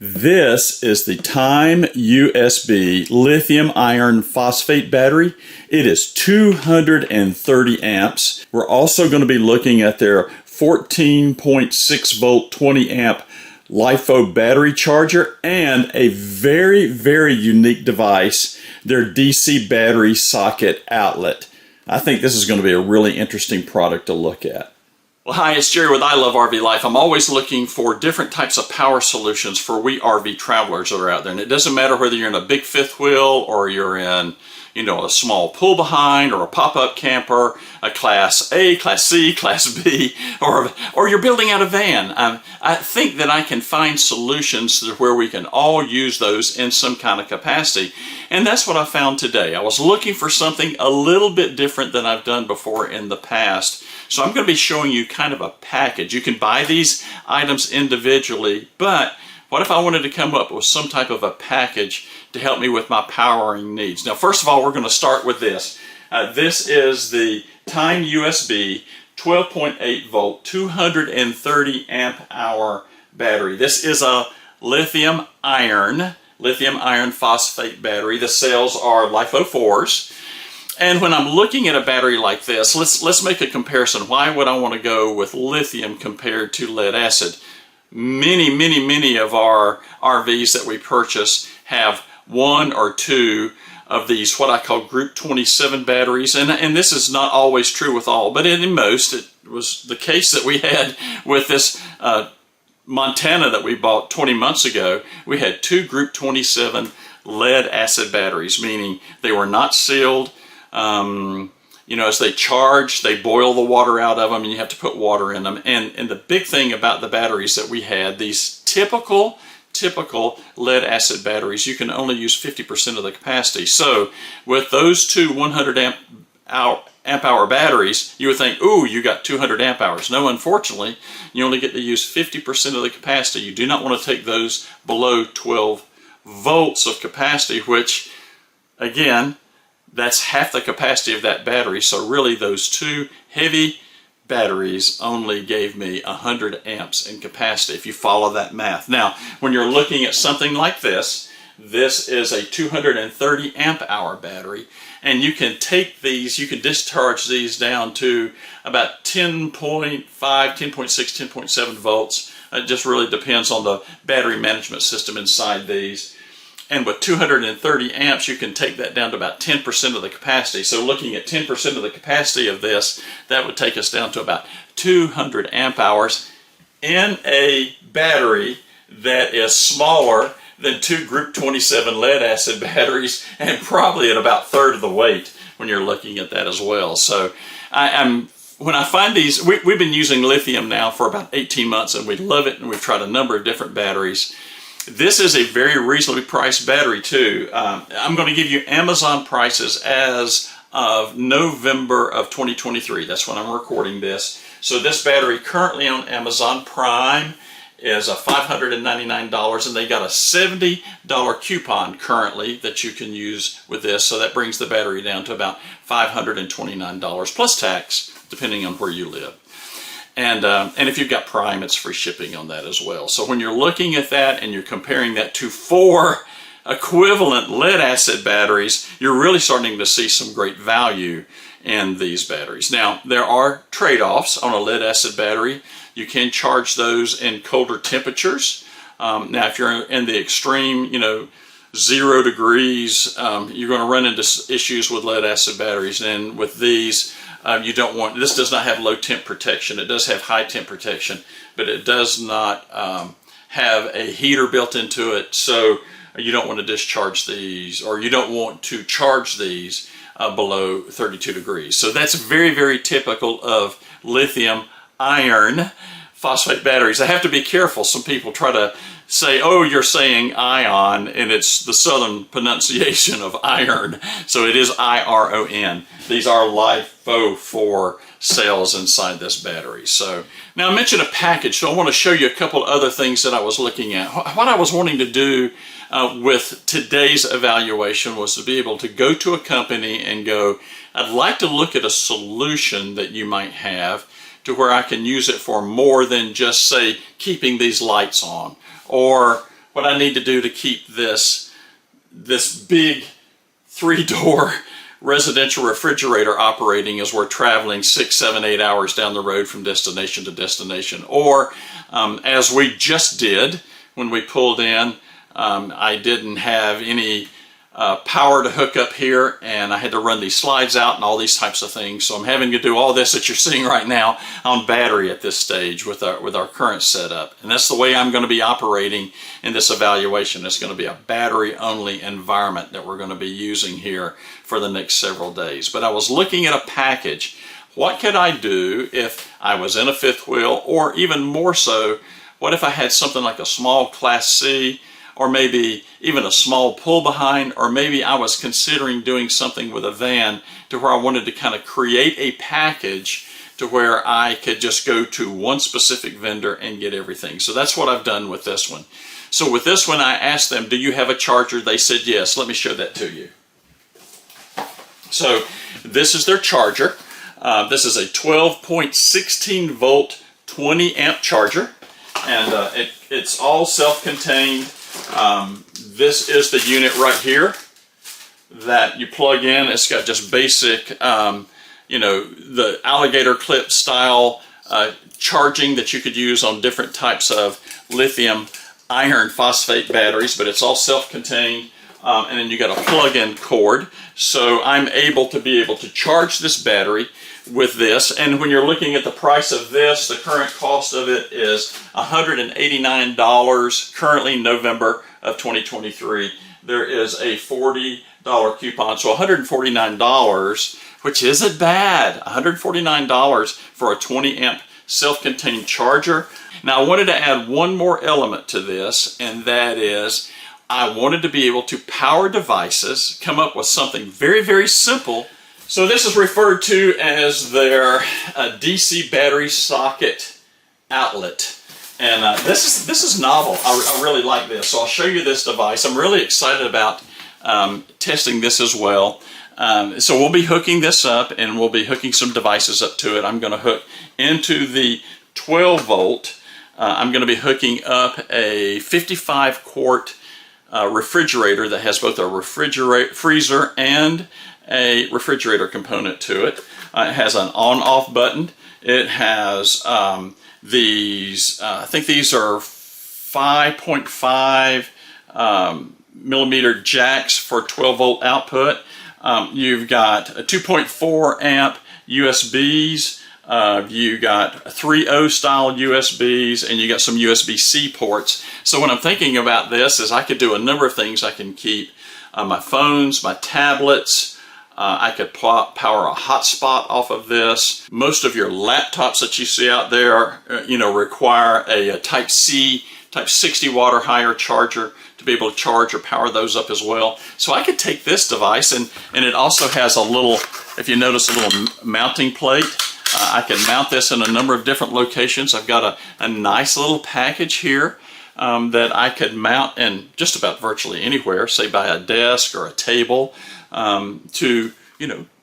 This is the Time USB lithium iron phosphate battery. It is 230 amps. We're also going to be looking at their 14.6 volt 20 amp LifePO battery charger and a very, very unique device, their DC battery socket outlet. I think this is going to be a really interesting product to look at. Well, hi, it's Jerry with ilovervlife. I'm always looking for different types of power solutions for we RV travelers that are out there. And it doesn't matter whether you're in a big fifth wheel or you're in, a small pull-behind or a pop-up camper, a Class A, Class C, Class B, or you're building out a van. I think that I can find solutions where we can all use those in some kind of capacity. And that's what I found today. I was looking for something a little bit different than I've done before in the past. So I'm going to be showing you kind of a package. You can buy these items individually, but what if I wanted to come up with some type of a package to help me with my powering needs? Now, first of all, we're going to start with this. This is the Time USB 12.8 volt 230 amp hour battery. This is a lithium iron phosphate battery. The cells are LifePO4s. And when I'm looking at a battery like this, let's make a comparison. Why would I want to go with lithium compared to lead acid? Many of our RVs that we purchase have one or two of these, what I call Group 27 batteries. And this is not always true with all, but in most, it was the case that we had with this Montana that we bought 20 months ago. We had two Group 27 lead acid batteries, meaning they were not sealed. As they charge, they boil the water out of them and you have to put water in them. And the big thing about the batteries that we had, these typical lead acid batteries, you can only use 50% of the capacity. So with those two 100 amp hour batteries, you would think, ooh, you got 200 amp hours. No, unfortunately, you only get to use 50% of the capacity. You do not want to take those below 12 volts of capacity, which, again, that's half the capacity of that battery. So really those two heavy batteries only gave me 100 amps in capacity if you follow that math. Now, when you're looking at something like this, this is a 230 amp hour battery, and you can take these, you can discharge these down to about 10.5, 10.6, 10.7 volts. It just really depends on the battery management system inside these. And with 230 amps, you can take that down to about 10% of the capacity. So looking at 10% of the capacity of this, that would take us down to about 200 amp hours in a battery that is smaller than two Group 27 lead acid batteries and probably at about a third of the weight when you're looking at that as well. So when I find these, we've been using lithium now for about 18 months and we love it, and we've tried a number of different batteries. This is a very reasonably priced battery too. I'm going to give you Amazon prices as of November of 2023. That's when I'm recording this. So this battery currently on Amazon Prime is $599, and they got a $70 coupon currently that you can use with this. So that brings the battery down to about $529 plus tax, depending on where you live. And if you've got Prime, it's free shipping on that as well. So when you're looking at that and you're comparing that to 4 equivalent lead acid batteries, you're really starting to see some great value in these batteries. Now, there are trade-offs on a lead acid battery. You can charge those in colder temperatures. Now, if you're in the extreme, 0 degrees, you're going to run into issues with lead acid batteries. And with these, you don't want, this does not have low temp protection. It does have high temp protection, but it does not have a heater built into it. So you don't want to discharge these, or you don't want to charge these below 32 degrees. So that's very, very typical of lithium iron phosphate batteries. I have to be careful. Some people try to say, oh, you're saying ion, and it's the southern pronunciation of iron. So it is I-R-O-N. These are LifePO4 cells inside this battery. So now I mentioned a package, so I want to show you a couple other things that I was looking at. What I was wanting to do with today's evaluation was to be able to go to a company and go, I'd like to look at a solution that you might have to where I can use it for more than just, say, keeping these lights on, or what I need to do to keep this big 3-door residential refrigerator operating as we're traveling 6, 7, 8 hours down the road from destination to destination. Or as we just did when we pulled in, I didn't have any power to hook up here, and I had to run these slides out and all these types of things. So I'm having to do all this that you're seeing right now on battery at this stage with our current setup. And that's the way I'm going to be operating in this evaluation. It's going to be a battery only environment that we're going to be using here for the next several days. But I was looking at a package. What could I do if I was in a fifth wheel, or even more so, what if I had something like a small Class C, or maybe even a small pull behind, or maybe I was considering doing something with a van to where I wanted to kind of create a package to where I could just go to one specific vendor and get everything. So that's what I've done with this one. So with this one, I asked them, do you have a charger? They said yes. Let me show that to you. So this is their charger. This is a 12.16 volt 20 amp charger, and it's all self-contained. This is the unit right here that you plug in. It's got just basic, the alligator clip style charging that you could use on different types of lithium iron phosphate batteries, but it's all self-contained. And then you got a plug-in cord. So I'm able to charge this battery with this. And when you're looking at the price of this, the current cost of it is $189 currently, November of 2023. There is a $40 coupon, so $149, which isn't bad. $149 for a 20 amp self-contained charger. Now I wanted to add one more element to this, and that is I wanted to be able to power devices, come up with something very, very simple. So this is referred to as their DC battery socket outlet. And this is novel. I really like this. So I'll show you this device. I'm really excited about testing this as well. So we'll be hooking this up, and we'll be hooking some devices up to it. I'm going to hook into the 12 volt. I'm going to be hooking up a 55 quart refrigerator that has both a freezer and a refrigerator component to it. It has an on-off button. It has these, I think these are 5.5 millimeter jacks for 12 volt output. You've got a 2.4 amp USBs. You got 3.0 style USBs, and you got some USB-C ports. So what I'm thinking about this is I could do a number of things. I can keep my phones, my tablets. I could power a hotspot off of this. Most of your laptops that you see out there, require a Type-C, Type 60 watt or higher charger to be able to charge or power those up as well. So I could take this device, and it also has a little, if you notice, a little mounting plate. I can mount this in a number of different locations. I've got a nice little package here that I could mount in just about virtually anywhere, say by a desk or a table, to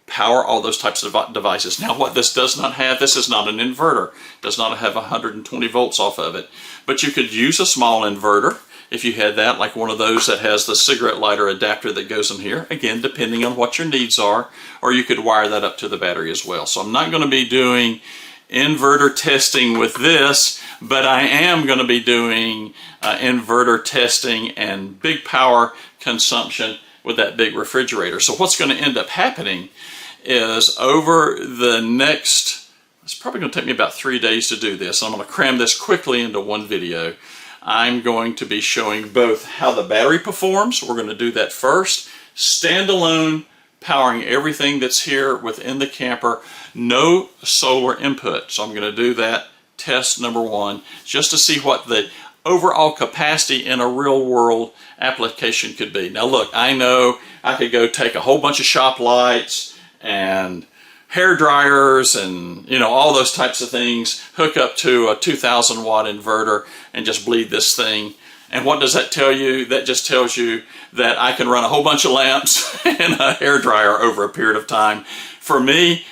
power all those types of devices. Now what this does not have, this is not an inverter, does not have 120 volts off of it, but you could use a small inverter if you had that, like one of those that has the cigarette lighter adapter that goes in here, again depending on what your needs are, or you could wire that up to the battery as well. So I'm not going to be doing inverter testing with this, but I am going to be doing inverter testing and big power consumption with that big refrigerator. So what's going to end up happening is over the next, it's probably going to take me about 3 days to do this. I'm going to cram this quickly into one video. I'm going to be showing both how the battery performs. We're going to do that first. Standalone, powering everything that's here within the camper. No solar input. So I'm going to do that test number one, just to see what the overall capacity in a real world application could be. Now look, I know I could go take a whole bunch of shop lights and hair dryers and all those types of things, hook up to a 2,000 watt inverter and just bleed this thing. And what does that tell you? That just tells you that I can run a whole bunch of lamps and a hair dryer over a period of time. For me,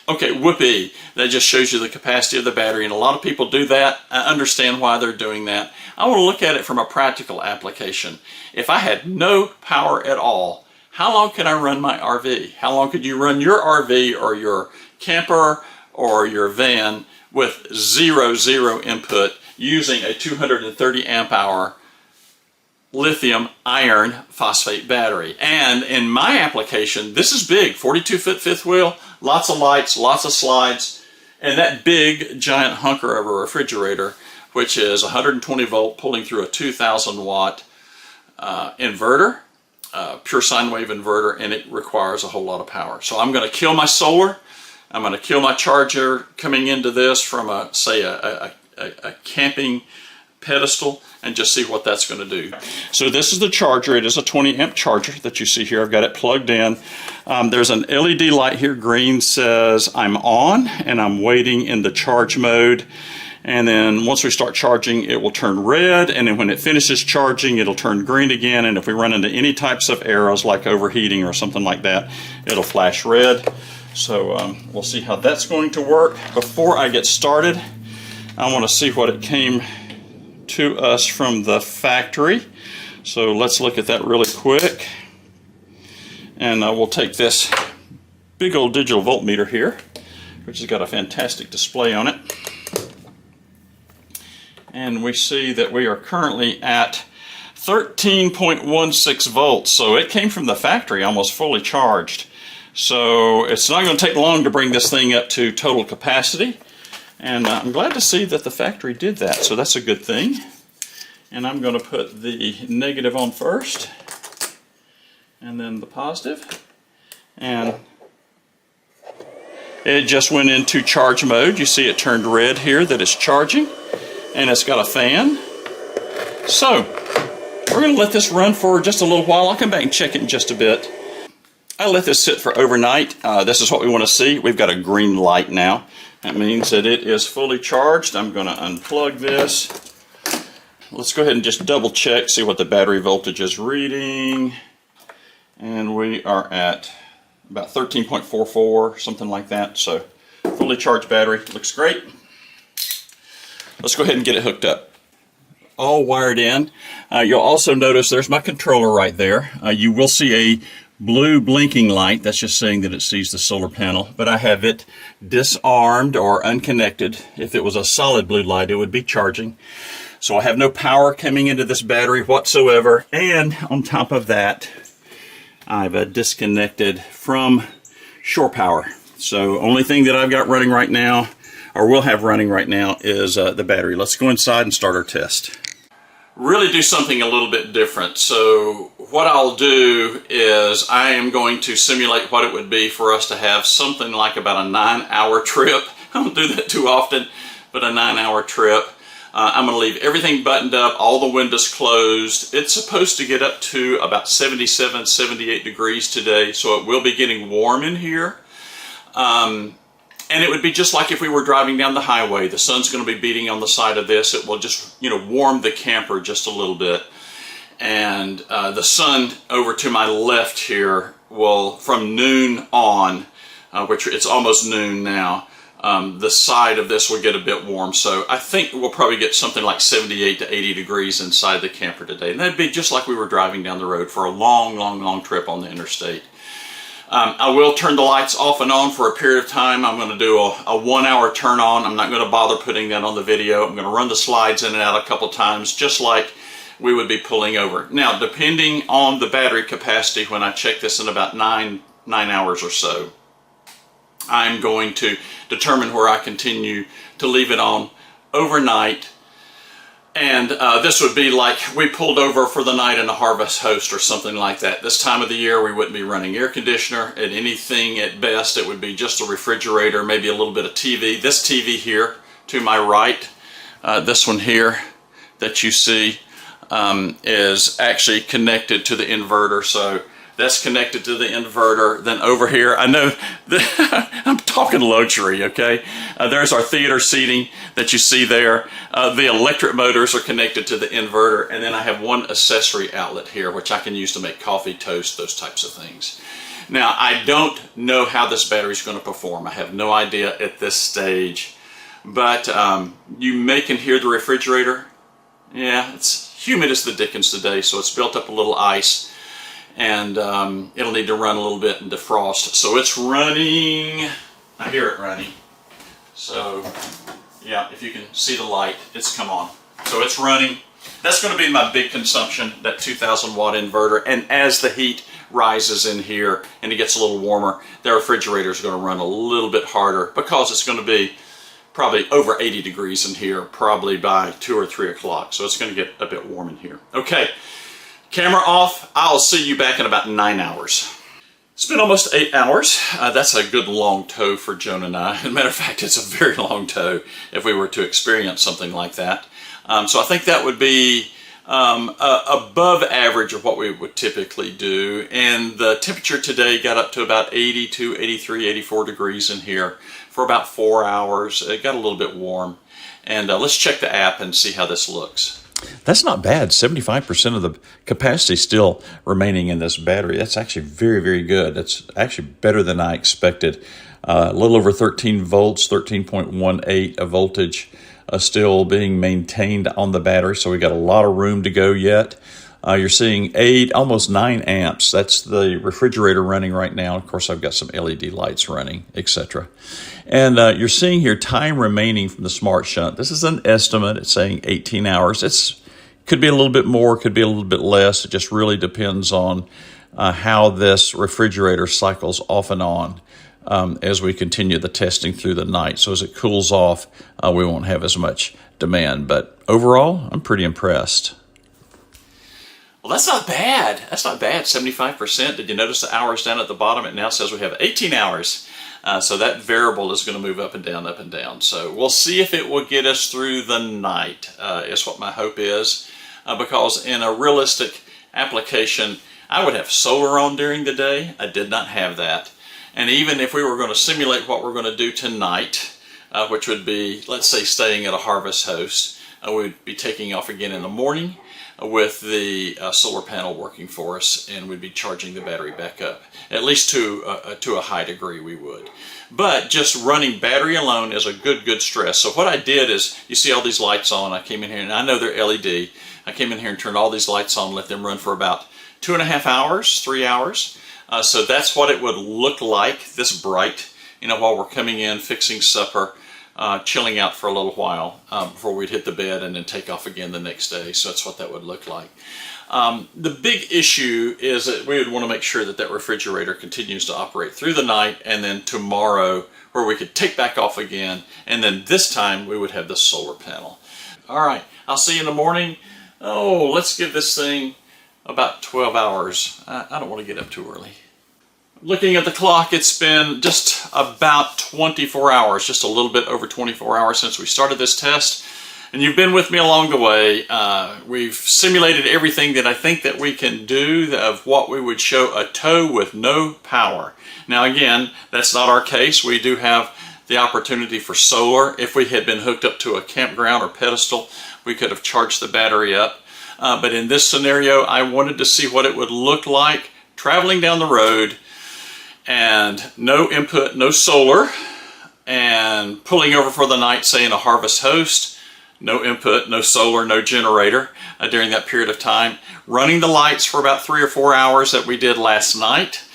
Okay, whoopee. That just shows you the capacity of the battery, and a lot of people do that. I understand why they're doing that. I want to look at it from a practical application. If I had no power at all, how long can I run my RV? How long could you run your RV or your camper or your van with zero input using a 230 amp hour lithium iron phosphate battery? And in my application, this is big, 42-foot fifth wheel, lots of lights, lots of slides, and that big giant hunker of a refrigerator, which is 120 volt pulling through a 2000 watt inverter, pure sine wave inverter, and it requires a whole lot of power. So I'm going to kill my solar. I'm going to kill my charger coming into this from a camping pedestal, and just see what that's going to do. So this is the charger. It is a 20 amp charger that you see here. I've got it plugged in. There's an LED light here. Green says I'm on, and I'm waiting in the charge mode. And then once we start charging, it will turn red, and then when it finishes charging, it'll turn green again. And if we run into any types of errors like overheating or something like that, it'll flash red. So we'll see how that's going to work. Before I get started, I want to see what it came to us from the factory. So let's look at that really quick. And we'll take this big old digital voltmeter here, which has got a fantastic display on it. And we see that we are currently at 13.16 volts. So it came from the factory almost fully charged. So it's not going to take long to bring this thing up to total capacity. And I'm glad to see that the factory did that, so that's a good thing. And I'm going to put the negative on first, and then the positive. And it just went into charge mode. You see it turned red here that it's charging, and it's got a fan. So we're going to let this run for just a little while. I'll come back and check it in just a bit. I let this sit for overnight. This is what we want to see. We've got a green light now. That means that it is fully charged. I'm going to unplug this. Let's go ahead and just double check, see what the battery voltage is reading. And we are at about 13.44, something like that. So fully charged battery, looks great. Let's go ahead and get it hooked up. All wired in. You'll also notice there's my controller right there. You will see a blue blinking light. That's just saying that it sees the solar panel, but I have it disarmed or unconnected. If it was a solid blue light, it would be charging. So I have no power coming into this battery whatsoever, and on top of that, I've disconnected from shore power. So only thing that I've got running right now, or will have running right now, is the battery. Let's go inside and start our test. Really do something a little bit different. So what I'll do is I am going to simulate what it would be for us to have something like about a 9-hour trip. I don't do that too often, but a 9-hour trip. I'm going to leave everything buttoned up, all the windows closed. It's supposed to get up to about 77, 78 degrees today, so it will be getting warm in here. And it would be just like if we were driving down the highway. The sun's going to be beating on the side of this. It will just, warm the camper just a little bit. And the sun over to my left here will, from noon on, which it's almost noon now, the side of this will get a bit warm. So I think we'll probably get something like 78 to 80 degrees inside the camper today. And that'd be just like we were driving down the road for a long trip on the interstate. I will turn the lights off and on for a period of time. I'm going to do a 1-hour turn on. I'm not going to bother putting that on the video. I'm going to run the slides in and out a couple times, just like we would be pulling over. Now, depending on the battery capacity, when I check this in about nine hours or so, I'm going to determine where I continue to leave it on overnight. And this would be like we pulled over for the night in a Harvest Host or something like that. This time of the year, we wouldn't be running air conditioner. At anything, at best, it would be just a refrigerator, maybe a little bit of TV. This TV here to my right, this one here that you see, is actually connected to the inverter. So that's connected to the inverter. Then over here, I know I'm talking luxury, okay? There's our theater seating that you see there. The electric motors are connected to the inverter, and then I have one accessory outlet here, which I can use to make coffee, toast, those types of things. Now, I don't know how this battery is going to perform. I have no idea at this stage. But you can hear the refrigerator. Yeah, it's humid as the dickens today, so it's built up a little ice. And it'll need to run a little bit and defrost. So it's running. I hear it running. So, yeah, if you can see the light, it's come on. So it's running. That's going to be my big consumption, that 2,000 watt inverter. And as the heat rises in here and it gets a little warmer, the refrigerator is going to run a little bit harder because it's going to be probably over 80 degrees in here, probably by 2 or 3 o'clock. So it's going to get a bit warm in here. Okay, camera off. I'll see you back in about 9 hours. It's been almost 8 hours. That's a good long tow for Joan and I. As a matter of fact, it's a very long tow if we were to experience something like that. So I think that would be above average of what we would typically do. And the temperature today got up to about 82, 83, 84 degrees in here for about 4 hours. It got a little bit warm. And let's check the app and see how this looks. That's not bad. 75% of the capacity still remaining in this battery. That's actually very, very good. That's actually better than I expected. A little over 13 volts, 13.18 of voltage still being maintained on the battery. So we got a lot of room to go yet. You're seeing almost 9 amps. That's the refrigerator running right now. Of course, I've got some LED lights running, etc. And you're seeing here time remaining from the smart shunt. This is an estimate. It's saying 18 hours. It could be a little bit more, could be a little bit less. It just really depends on how this refrigerator cycles off and on as we continue the testing through the night. So as it cools off, we won't have as much demand. But overall, I'm pretty impressed. Well, that's not bad. That's not bad. 75%. Did you notice the hours down at the bottom? It now says we have 18 hours. So that variable is going to move up and down, up and down. So we'll see if it will get us through the night, is what my hope is. Because in a realistic application, I would have solar on during the day. I did not have that. And even if we were going to simulate what we're going to do tonight, which would be, let's say, staying at a harvest host, we'd be taking off again in the morning with the solar panel working for us, and we'd be charging the battery back up. At least to a high degree we would. But just running battery alone is a good stress. So what I did is, you see all these lights on. I came in here, and I know they're LED. I came in here and turned all these lights on, let them run for about 2.5 hours, 3 hours. So that's what it would look like, this bright, while we're coming in, fixing supper, chilling out for a little while before we'd hit the bed and then take off again the next day. So that's what that would look like. The big issue is that we would want to make sure that that refrigerator continues to operate through the night, and then tomorrow where we could take back off again, and then this time we would have the solar panel. All right, I'll see you in the morning. Oh, let's give this thing about 12 hours. I don't want to get up too early. Looking at the clock, it's been just about 24 hours, just a little bit over 24 hours since we started this test. And you've been with me along the way. We've simulated everything that I think that we can do of what we would show a tow with no power. Now again, that's not our case. We do have the opportunity for solar. If we had been hooked up to a campground or pedestal, we could have charged the battery up. But in this scenario, I wanted to see what it would look like traveling down the road and no input, no solar, and pulling over for the night, say in a harvest host, no input, no solar, no generator during that period of time. Running the lights for about 3 or 4 hours that we did last night.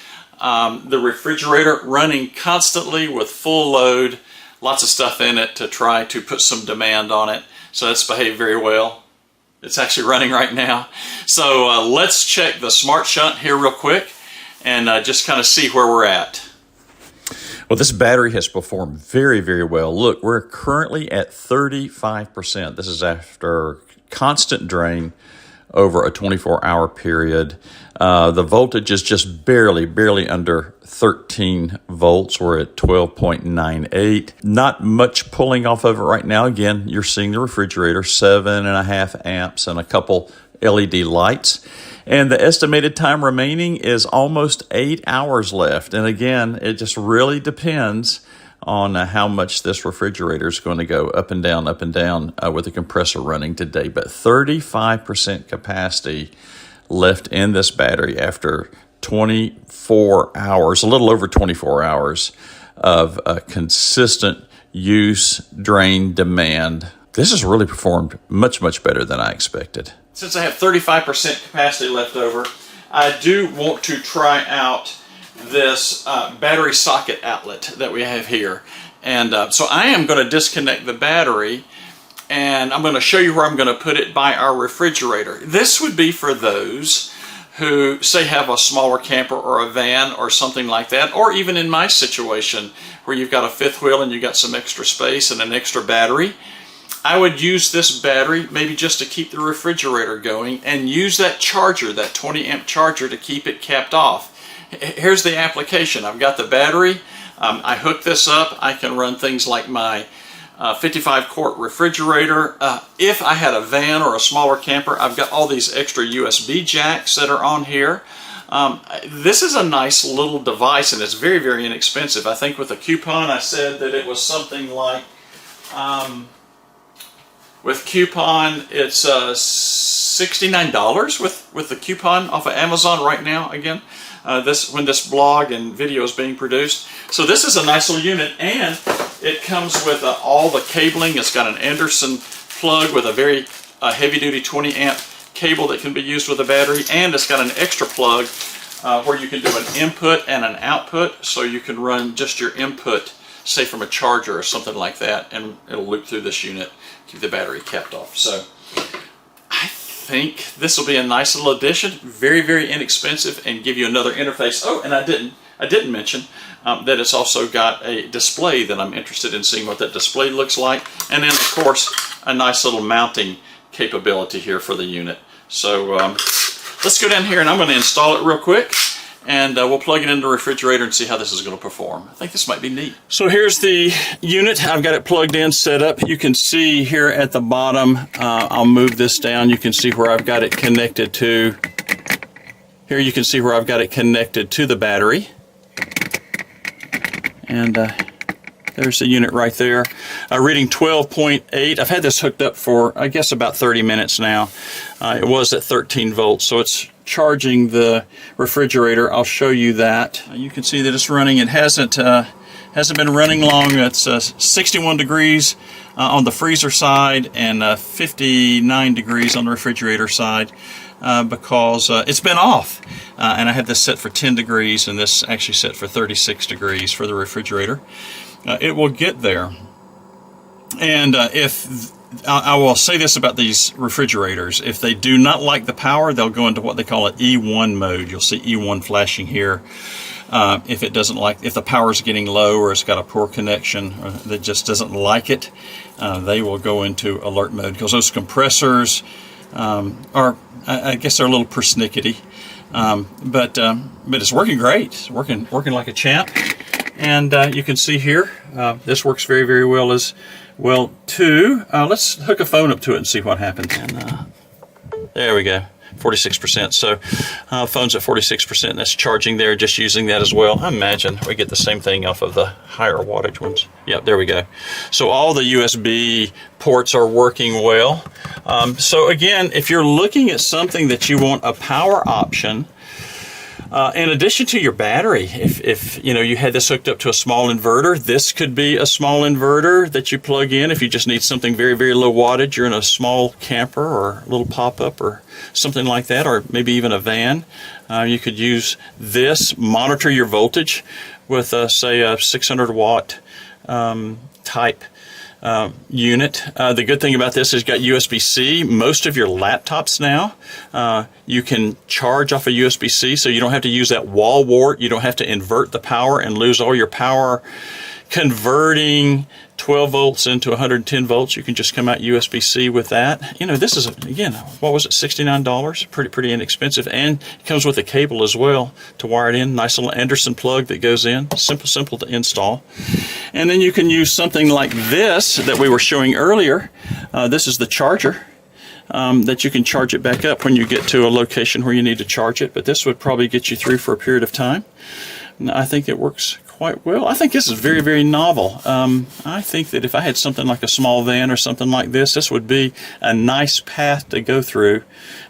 The refrigerator running constantly with full load, lots of stuff in it to try to put some demand on it. So that's behaved very well. It's actually running right now. So let's check the smart shunt here real quick and just kind of see where we're at. Well, this battery has performed very, very well. Look, we're currently at 35%. This is after constant drain over a 24-hour period. The voltage is just barely under 13 volts. We're at 12.98. Not much pulling off of it right now. Again, you're seeing the refrigerator, 7.5 amps and a couple LED lights. And the estimated time remaining is almost 8 hours left. And again, it just really depends on how much this refrigerator is going to go up and down with the compressor running today. But 35% capacity left in this battery after 24 hours, a little over 24 hours of consistent use, drain, demand. This has really performed much, much better than I expected. Since I have 35% capacity left over, I do want to try out this battery socket outlet that we have here. And so I am going to disconnect the battery, and I'm going to show you where I'm going to put it by our refrigerator. This would be for those who, say, have a smaller camper or a van or something like that, or even in my situation where you've got a fifth wheel and you've got some extra space and an extra battery. I would use this battery maybe just to keep the refrigerator going, and use that charger, that 20 amp charger, to keep it capped off. Here's the application. I've got the battery. I hook this up. I can run things like my 55-quart refrigerator. If I had a van or a smaller camper, I've got all these extra USB jacks that are on here. This is a nice little device, and it's very, very inexpensive. I think with a coupon I said that it was something like, with coupon it's $69 with the coupon off of Amazon right now, again, when this blog and video is being produced. So this is a nice little unit, and it comes with all the cabling. It's got an Anderson plug with a very heavy-duty 20 amp cable that can be used with a battery, and it's got an extra plug where you can do an input and an output, so you can run just your input, say from a charger or something like that, and it'll loop through this unit, keep the battery capped off. So I think this will be a nice little addition, very, very inexpensive, and give you another interface. Oh, and I didn't mention that it's also got a display that I'm interested in seeing what that display looks like, and then of course a nice little mounting capability here for the unit. So let's go down here and I'm going to install it real quick, and we'll plug it into the refrigerator and see how this is going to perform. I think this might be neat. So here's the unit. I've got it plugged in, set up. You can see here at the bottom, I'll move this down. You can see where I've got it connected to. Here you can see where I've got it connected to the battery. And there's the unit right there. Reading 12.8. I've had this hooked up for, I guess, about 30 minutes now. It was at 13 volts, so it's charging the refrigerator. I'll show you that. You can see that it's running. It hasn't been running long. It's 61 degrees on the freezer side and 59 degrees on the refrigerator side. Because it's been off, and I had this set for 10 degrees and this actually set for 36 degrees for the refrigerator. It will get there, and if I will say this about these refrigerators, if they do not like the power, they'll go into what they call an E1 mode. You'll see E1 flashing here. If it doesn't like, if the power is getting low or it's got a poor connection or that just doesn't like it, they will go into alert mode, because those compressors are, I guess they're a little persnickety, but it's working great. It's working like a champ, and you can see here this works very, very well as well too. Let's hook a phone up to it and see what happens. And there we go. 46%. So phone's at 46%. That's charging there, just using that as well. I imagine we get the same thing off of the higher wattage ones. Yep, there we go. So all the USB ports are working well. So again, if you're looking at something that you want a power option, in addition to your battery, if you know you had this hooked up to a small inverter, this could be a small inverter that you plug in if you just need something very, very low wattage. You're in a small camper or a little pop-up or something like that, or maybe even a van. You could use this, monitor your voltage with say a 600 watt type unit. The good thing about this is it's got USB-C. Most of your laptops now, you can charge off a USB-C, so you don't have to use that wall wart. You don't have to invert the power and lose all your power converting 12 volts into 110 volts. You can just come out USB-C with that. You know, this is, again, what was it, $69? Pretty inexpensive, and it comes with a cable as well to wire it in. Nice little Anderson plug that goes in. Simple to install. And then you can use something like this that we were showing earlier. This is the charger. That you can charge it back up when you get to a location where you need to charge it, but this would probably get you through for a period of time. And I think it works quite well. I think this is very, very novel. I think that if I had something like a small van or something like this would be a nice path to go through,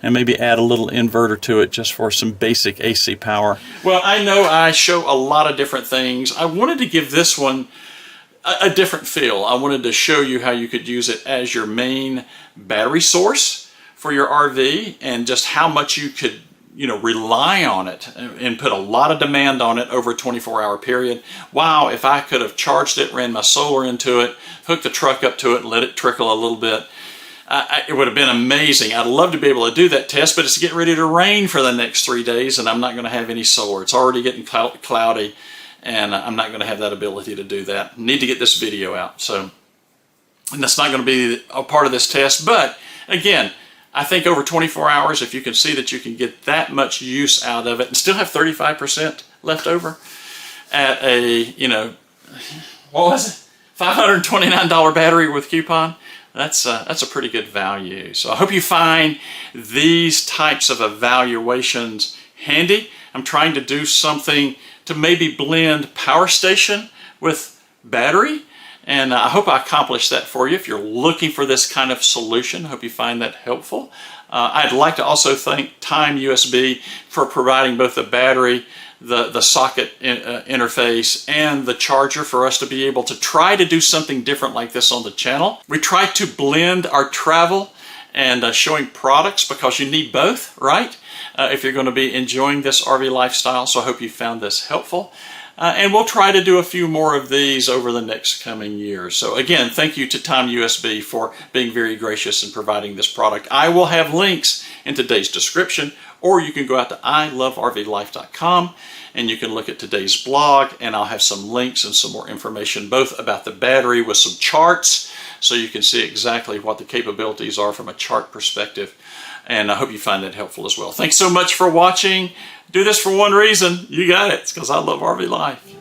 and maybe add a little inverter to it just for some basic AC power. Well, I know I show a lot of different things. I wanted to give this one a different feel. I wanted to show you how you could use it as your main battery source for your RV, and just how much you could rely on it and put a lot of demand on it over a 24-hour period. Wow, if I could have charged it, ran my solar into it, hooked the truck up to it, and let it trickle a little bit, it would have been amazing. I'd love to be able to do that test, but it's getting ready to rain for the next 3 days, and I'm not going to have any solar. It's already getting cloudy, and I'm not going to have that ability to do that. I need to get this video out, and that's not going to be a part of this test. But again, I think over 24 hours, if you can see that you can get that much use out of it and still have 35% left over at a, what was it? $529 battery with coupon, that's a pretty good value. So I hope you find these types of evaluations handy. I'm trying to do something to maybe blend power station with battery, and I hope I accomplished that for you. If you're looking for this kind of solution, I hope you find that helpful. I'd like to also thank Time USB for providing both the battery, the socket interface, and the charger for us to be able to try to do something different like this on the channel. We try to blend our travel and showing products, because you need both, right? If you're going to be enjoying this RV lifestyle. So I hope you found this helpful. And we'll try to do a few more of these over the next coming years. So again, thank you to Time USB for being very gracious in providing this product. I will have links in today's description, or you can go out to ilovervlife.com and you can look at today's blog, and I'll have some links and some more information, both about the battery with some charts, so you can see exactly what the capabilities are from a chart perspective. And I hope you find that helpful as well. Thanks so much for watching. Do this for one reason. You got it. It's because I love RV life.